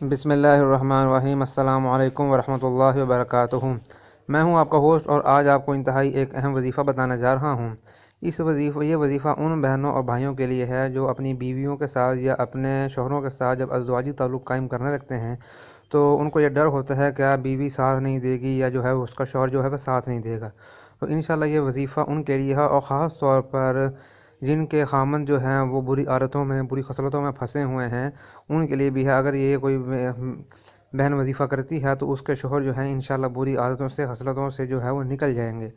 بسم اللہ الرحمن الرحیم۔ السلام علیکم ورحمۃ اللہ وبرکاتہ۔ میں ہوں آپ کا ہوسٹ اور آج آپ کو انتہائی ایک اہم وظیفہ بتانے جا رہا ہوں۔ یہ وظیفہ ان بہنوں اور بھائیوں کے لیے ہے جو اپنی بیویوں کے ساتھ یا اپنے شوہروں کے ساتھ جب ازدواجی تعلق قائم کرنے لگتے ہیں تو ان کو یہ ڈر ہوتا ہے کہ بیوی ساتھ نہیں دے گی یا جو ہے اس کا شوہر جو ہے وہ ساتھ نہیں دے گا۔ تو انشاءاللہ یہ وظیفہ ان کے لیے ہے، اور خاص طور پر جن کے خامند جو ہیں وہ بری عادتوں میں بری خصلتوں میں پھنسے ہوئے ہیں ان کے لیے بھی ہے۔ اگر یہ کوئی بہن وظیفہ کرتی ہے تو اس کے شوہر جو ہیں انشاءاللہ بری عادتوں سے خصلتوں سے جو ہے وہ نکل جائیں گے۔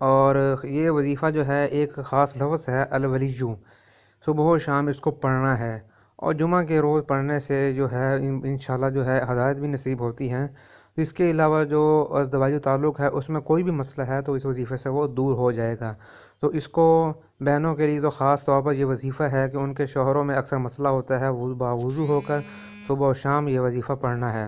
اور یہ وظیفہ جو ہے ایک خاص لفظ ہے الولیجو، صبح و شام اس کو پڑھنا ہے، اور جمعہ کے روز پڑھنے سے جو ہے انشاءاللہ جو ہے ہدایت بھی نصیب ہوتی ہیں۔ اس کے علاوہ جو ازدواجی تعلق ہے اس میں کوئی بھی مسئلہ ہے تو اس وظیفے سے وہ دور ہو جائے گا۔ تو اس کو بہنوں کے لیے تو خاص طور پر یہ وظیفہ ہے کہ ان کے شوہروں میں اکثر مسئلہ ہوتا ہے، باوضو ہو کر صبح و شام یہ وظیفہ پڑھنا ہے۔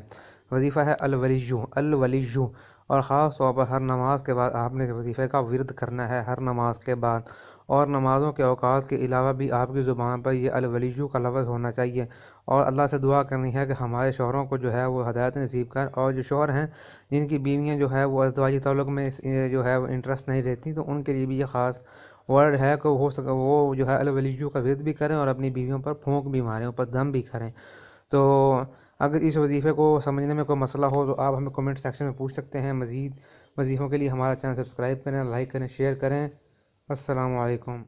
وظیفہ ہے الولیجو، اور خاص طور پر ہر نماز کے بعد آپ نے اس وظیفے کا ورد کرنا ہے ہر نماز کے بعد، اور نمازوں کے اوقات کے علاوہ بھی آپ کی زبان پر یہ الولیجو کا لفظ ہونا چاہیے، اور اللہ سے دعا کرنی ہے کہ ہمارے شوہروں کو جو ہے وہ ہدایت نصیب کر، اور جو شوہر ہیں جن کی بیویاں جو ہے وہ ازدواجی تعلق میں جو ہے وہ انٹرسٹ نہیں رہتی تو ان کے لیے بھی یہ خاص ورڈ ہے کہ وہ جو ہے الولیجو کا ورد بھی کریں اور اپنی بیویوں پر پھونک بھی ماریں، اوپر دم بھی کریں۔ تو اگر اس وظیفے کو سمجھنے میں کوئی مسئلہ ہو تو آپ ہمیں کمنٹ سیکشن میں پوچھ سکتے ہیں۔ مزید وظیفوں کے لیے ہمارا چینل سبسکرائب کریں، لائک کریں، شیئر کریں۔ السلام علیکم۔